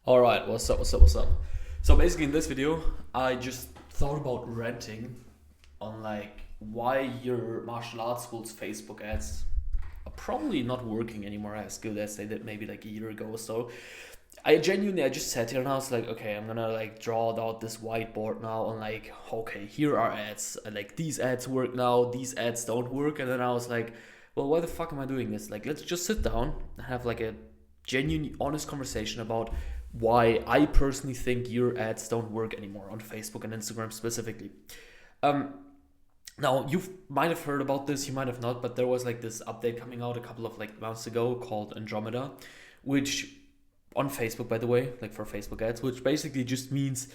Alright, what's up? So basically in this video, I just thought about ranting on like why your martial arts school's Facebook ads are probably not working anymore as good as they did maybe like a year ago or so. I just sat here and I was like, okay, I'm gonna like draw out this whiteboard now and like, okay, here are ads. And, like these ads work now, these ads don't work, and then I was like, well, why the fuck am I doing this? Like, let's just sit down and have like a genuine, honest conversation about why I personally think your ads don't work anymore on Facebook and Instagram specifically. Um, Now you might have heard about this, you might have not, but there was like this update coming out a couple of like months ago called Andromeda, which on Facebook, by the way, like for Facebook ads, which basically just means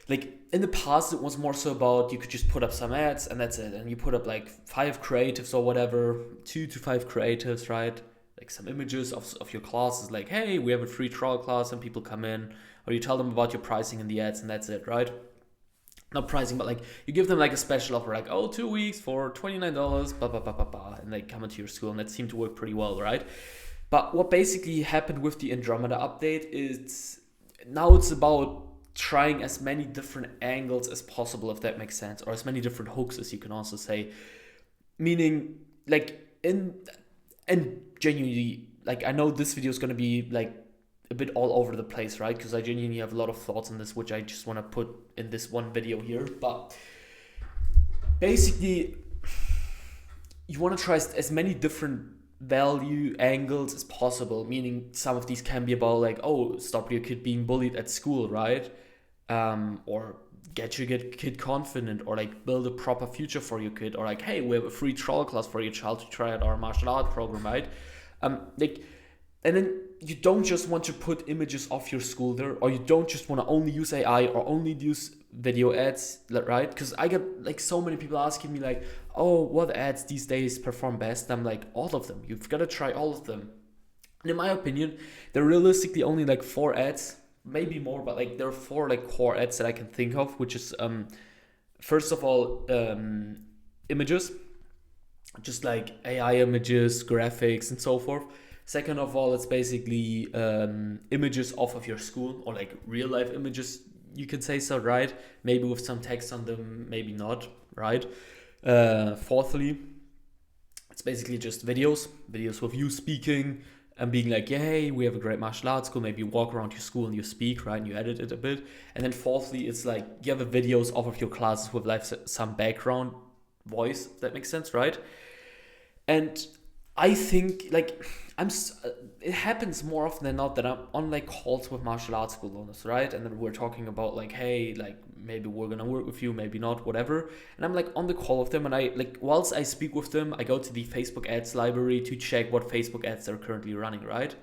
like in the past it was more so about you could just put up some ads and that's it, and you put up like five creatives or whatever, 2 to 5 creatives, right? Like some images of your classes, like hey, we have a free trial class and people come in, or you tell them about your pricing in the ads and that's it, right? Not pricing, but like you give them like a special offer, like oh, 2 weeks for $29, blah blah blah blah blah, and they come into your school, and that seemed to work pretty well, right? But what basically happened with the Andromeda update is now it's about trying as many different angles as possible, if that makes sense, or as many different hooks as you can also say. Meaning, like in and genuinely, like I know this video is gonna be like a bit all over the place, right? Because I genuinely have a lot of thoughts on this, which I just want to put in this one video here. But basically, you want to try as many different value angles as possible, meaning some of these can be about like, oh, stop your kid being bullied at school, right? Or get your kid confident, or like build a proper future for your kid, or like, hey, we have a free trial class for your child to try out our martial art program, right? Like, and then you don't just want to put images of your school there, or you don't just want to only use AI or only use video ads, right? Because I get like so many people asking me like, oh, what ads these days perform best? I'm like, all of them. You've got to try all of them. And in my opinion, there are realistically only like 4 ads, maybe more, but like there are 4 like core ads that I can think of, which is first of all, images, just like AI images, graphics, and so forth. Second of all, it's basically images off of your school, or like real life images, you could say so, right? Maybe with some text on them, maybe not, right? Fourthly, it's basically just videos with you speaking and being like, yeah, hey, we have a great martial arts school. Maybe you walk around your school and you speak, right? And you edit it a bit. And then fourthly, it's like you have the videos off of your classes with like some background voice, if that makes sense, right? And I think like it happens more often than not that I'm on like calls with martial arts school owners, right? And then we're talking about like, hey, like maybe we're gonna work with you, maybe not, whatever. And I'm like on the call with them, and I like whilst I speak with them, I go to the Facebook ads library to check what Facebook ads they're currently running, right?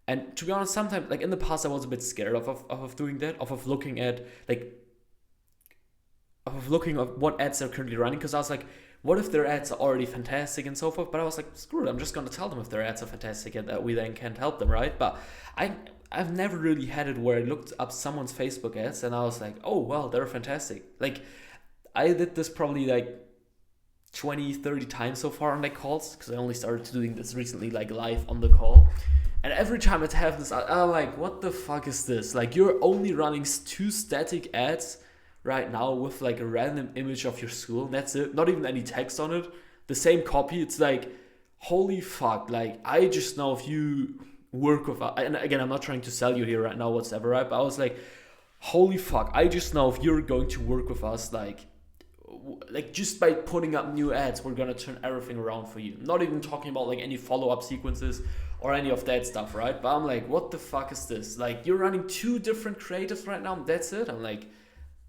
And to be honest, sometimes like in the past I was a bit scared of doing that, of looking at like of looking at what ads they're currently running, because I was like, what if their ads are already fantastic and so forth? But I was like, screw it, I'm just gonna tell them if their ads are fantastic and that we then can't help them, right? But I've never really had it where I looked up someone's Facebook ads and I was like, oh well, they're fantastic. Like I did this probably like 20-30 times so far on like calls, because I only started doing this recently, like live on the call. And every time it happens, I'm like, what the fuck is this? Like you're only running 2 static ads right now with like a random image of your school, and that's it, not even any text on it, the same copy. It's like, holy fuck, like I just know if you work with, and again, I'm not trying to sell you here right now whatsoever, right? But I was like, holy fuck, I just know if you're going to work with us, like just by putting up new ads, we're gonna turn everything around for you. Not even talking about like any follow-up sequences or any of that stuff, right? But I'm like, what the fuck is this? Like you're running 2 different creatives right now, and that's it. I'm like,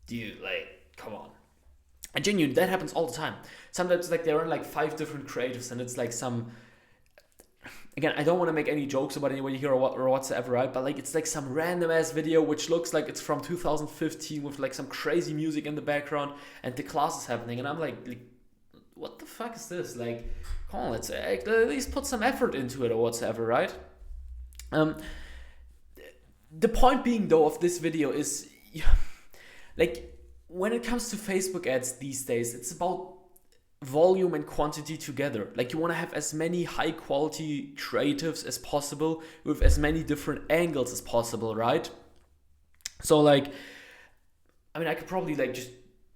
dude, like, come on. And genuinely, that happens all the time. Sometimes, like, there are like 5 different creatives, and it's like some. Again, I don't want to make any jokes about anybody here or whatsoever, right? But like, it's like some random ass video which looks like it's from 2015 with like some crazy music in the background, and the class is happening, and I'm like, what the fuck is this? Like, come on, let's at least put some effort into it or whatsoever, right? The point being though of this video is. Like when it comes to Facebook ads these days, it's about volume and quantity together. Like you want to have as many high quality creatives as possible with as many different angles as possible, right? So like, I mean, I could probably like just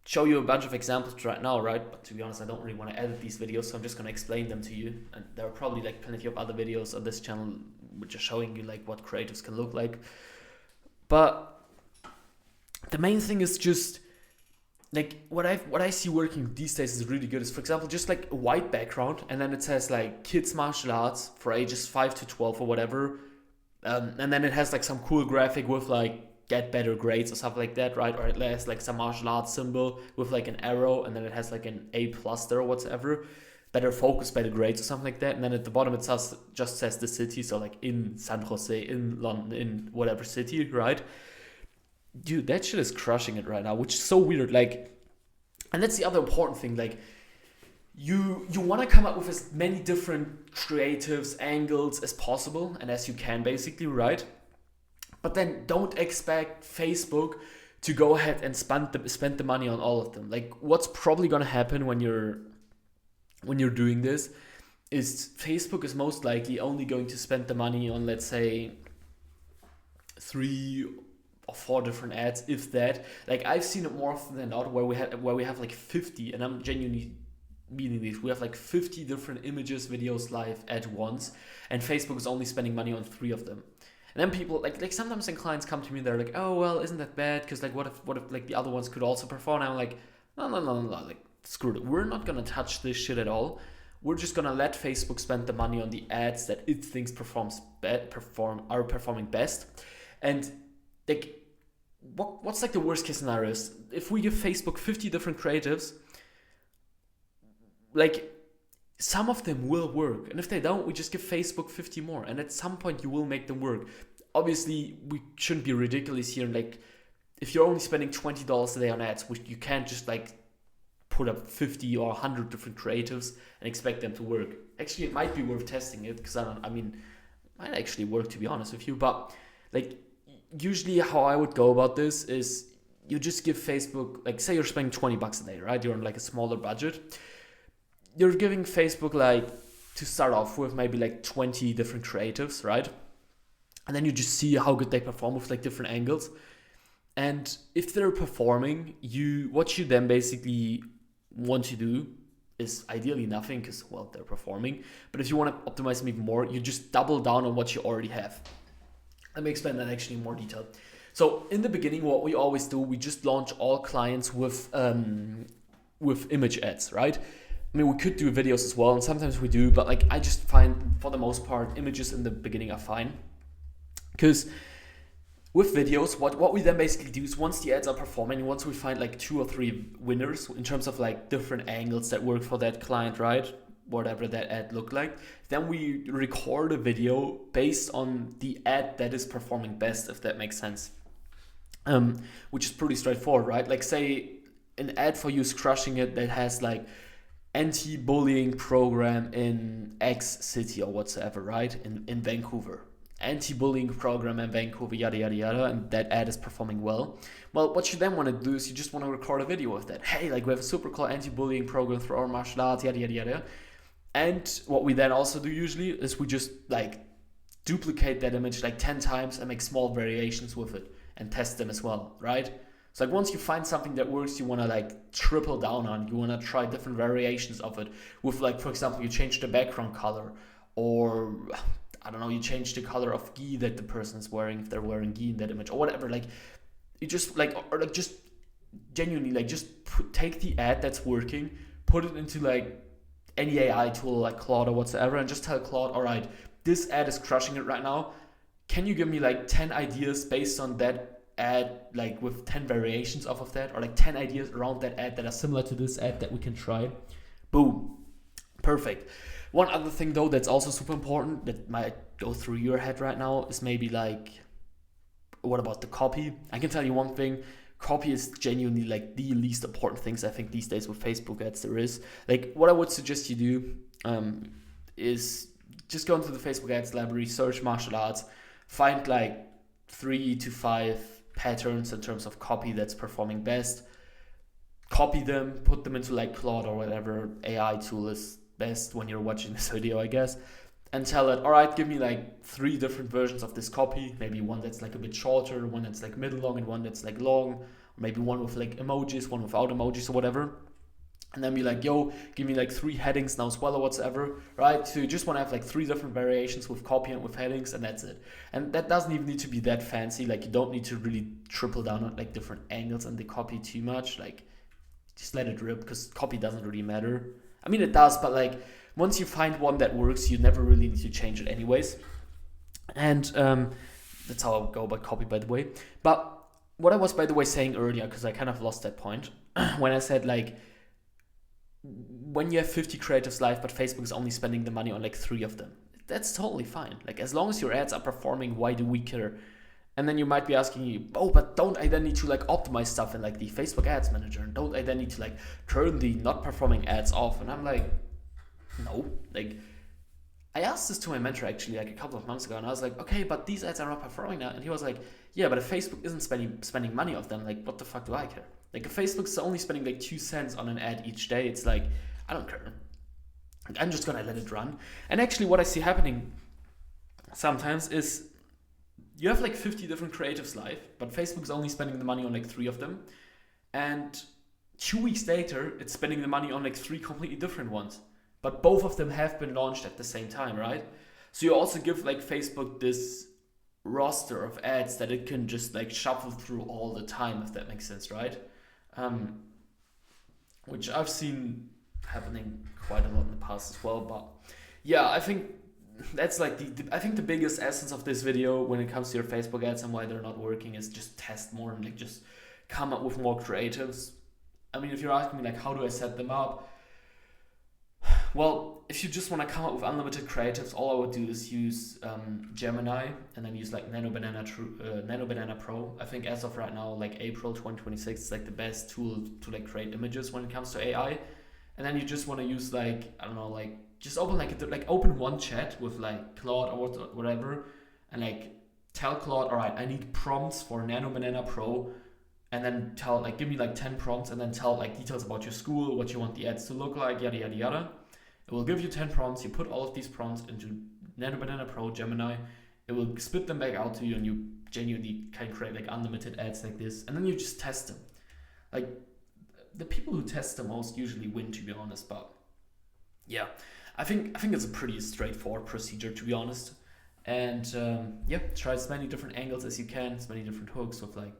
show you a bunch of examples right now, right? But to be honest, I don't really want to edit these videos, so I'm just going to explain them to you. And there are probably like plenty of other videos on this channel which are showing you like what creatives can look like. But the main thing is just like what I see working these days is really good is, for example, just like a white background, and then it says like kids martial arts for ages 5 to 12 or whatever, and then it has like some cool graphic with like get better grades or stuff like that, right? Or it has like some martial arts symbol with like an arrow, and then it has like an A plus there or whatever, better focus, better grades or something like that. And then at the bottom it just says the city, so like in San Jose, in London, in whatever city, right? Dude, that shit is crushing it right now, which is so weird. Like, and that's the other important thing. Like, you want to come up with as many different creatives, angles as possible, and as you can, basically, right? But then don't expect Facebook to go ahead and spend the money on all of them. Like, what's probably gonna happen when you're doing this is Facebook is most likely only going to spend the money on, let's say, 3 or 4 different ads, if that. Like, I've seen it more often than not where we have like 50, and I'm genuinely meaning this. We have like 50 different images, videos live at once, and Facebook is only spending money on 3 of them. And then people like sometimes when clients come to me, they're like, oh well, isn't that bad? Because like what if like the other ones could also perform? And I'm like, no, like screw it. We're not gonna touch this shit at all. We're just gonna let Facebook spend the money on the ads that it thinks are performing best. And like, what's like the worst case scenario is if we give Facebook 50 different creatives, like some of them will work, and if they don't, we just give Facebook 50 more, and at some point you will make them work. Obviously, we shouldn't be ridiculous here. Like, if you're only spending $20 a day on ads, which you can't just like put up 50 or 100 different creatives and expect them to work. Actually, it might be worth testing it, because it might actually work, to be honest with you. But like, usually how I would go about this is you just give Facebook, like, say you're spending $20 a day, right? You're on like a smaller budget. You're giving Facebook, like, to start off with, maybe like 20 different creatives, right? And then you just see how good they perform with like different angles. And if they're performing, what you then basically want to do is ideally nothing, because, well, they're performing. But if you want to optimize them even more, you just double down on what you already have. Let me explain that actually in more detail. So in the beginning, what we always do, we just launch all clients with image ads, right? I mean, we could do videos as well, and sometimes we do, but like, I just find for the most part, images in the beginning are fine. Because with videos, what we then basically do is, once the ads are performing, once we find like 2 or 3 winners in terms of like different angles that work for that client, right? Whatever that ad looked like, then we record a video based on the ad that is performing best, if that makes sense. Which is pretty straightforward, right? Like, say an ad for you is crushing it that has like anti-bullying program in X city or whatsoever, right? In Vancouver. Anti-bullying program in Vancouver, yada, yada, yada, and that ad is performing well. Well, what you then want to do is you just want to record a video of that. Hey, like, we have a super cool anti-bullying program through our martial arts, yada, yada, yada. And what we then also do usually is we just like duplicate that image like 10 times and make small variations with it and test them as well, right? So like, once you find something that works, you want to like triple down on. You want to try different variations of it with, like, for example, you change the background color, or I don't know, you change the color of gi that the person is wearing, if they're wearing gi in that image or whatever. Like, you just like, or like, just genuinely like, just take the ad that's working, put it into like any AI tool like Claude or whatsoever, and just tell Claude, all right, this ad is crushing it right now. Can you give me like 10 ideas based on that ad, like with 10 variations off of that, or like 10 ideas around that ad that are similar to this ad that we can try? Boom. Perfect. One other thing though that's also super important that might go through your head right now is maybe like, what about the copy? I can tell you one thing. Copy is genuinely like the least important things I think these days with Facebook ads there is. Like, what I would suggest you do is just go into the Facebook ads library, search martial arts, find like 3 to 5 patterns in terms of copy that's performing best. copy them, put them into like Claude or whatever AI tool is best when you're watching this video, I guess, and tell it, all right, give me like 3 different versions of this copy, maybe one that's like a bit shorter, one that's like middle long, and one that's like long, or maybe one with like emojis, one without emojis or whatever. And then be like, yo, give me like 3 headings now as well or whatsoever, right? So you just want to have like 3 different variations with copy and with headings, and that's it. And that doesn't even need to be that fancy. Like, you don't need to really triple down on like different angles and the copy too much. Like, just let it rip, because copy doesn't really matter. I mean, it does, but like once you find one that works, you never really need to change it anyways. And that's how I would go about copy, by the way. But what I was, by the way, saying earlier, because I kind of lost that point, when I said like, when you have 50 creatives live, but Facebook is only spending the money on like 3 of them, that's totally fine. Like, as long as your ads are performing, why do we care? And then you might be asking you, oh, but don't I then need to like optimize stuff in like the Facebook Ads Manager? And don't I then need to like turn the not performing ads off? And I'm like, no. Like, I asked this to my mentor actually like a couple of months ago, and I was like, okay, but these ads are not performing now. And he was like, yeah, but if Facebook isn't spending money off them, like, what the fuck do I care? Like, if Facebook's only spending like 2 cents on an ad each day, it's like, I don't care. Like, I'm just gonna let it run. And actually what I see happening sometimes is you have like 50 different creatives live, but Facebook's only spending the money on like 3 of them. And 2 weeks later, it's spending the money on like 3 completely different ones. But both of them have been launched at the same time, right? So you also give like Facebook this roster of ads that it can just like shuffle through all the time, if that makes sense, right? Which I've seen happening quite a lot in the past as well. But yeah, I think that's like I think the biggest essence of this video when it comes to your Facebook ads and why they're not working is just test more and like just come up with more creatives. I mean, if you're asking me like, how do I set them up? Well, if you just want to come up with unlimited creatives, all I would do is use Gemini, and then use like Nano Banana Pro. I think as of right now, like April 2026, it's like the best tool to like create images when it comes to AI. And then you just want to use like, I don't know, like just open open one chat with like Claude or whatever, and like tell Claude, all right, I need prompts for Nano Banana Pro, and then tell like, give me like 10 prompts, and then tell like details about your school, what you want the ads to look like, yada yada yada. It will give you 10 prompts. You put all of these prompts into Nano Banana Pro, Gemini. It will spit them back out to you, and you genuinely can create like unlimited ads like this, and then you just test them. Like, the people who test the most usually win, to be honest. But yeah, I think it's a pretty straightforward procedure, to be honest. And yeah, try as many different angles as you can, as many different hooks with like,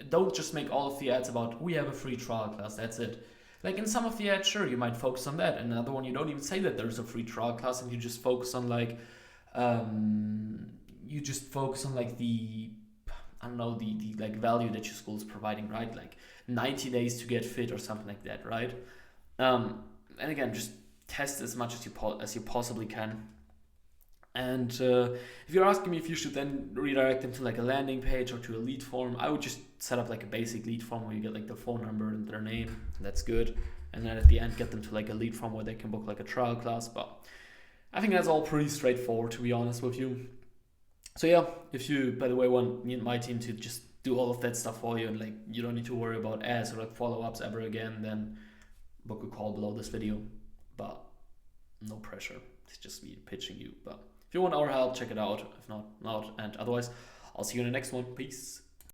don't just make all of the ads about, we have a free trial class, that's it. Like, in some of the ads, sure, you might focus on that. And another one, you don't even say that there's a free trial class, and you just focus on like, the, I don't know, the like value that your school is providing, right? Like 90 days to get fit or something like that, right? And again, just test as much as you possibly can. And if you're asking me if you should then redirect them to like a landing page or to a lead form, I would just set up like a basic lead form where you get like their phone number and their name. And that's good. And then at the end, get them to like a lead form where they can book like a trial class. But I think that's all pretty straightforward, to be honest with you. So yeah, if you, by the way, want me and my team to just do all of that stuff for you, and like you don't need to worry about ads or like follow-ups ever again, then book a call below this video. But no pressure. It's just me pitching you. But if you want our help, check it out. If not, and otherwise, I'll see you in the next one. Peace.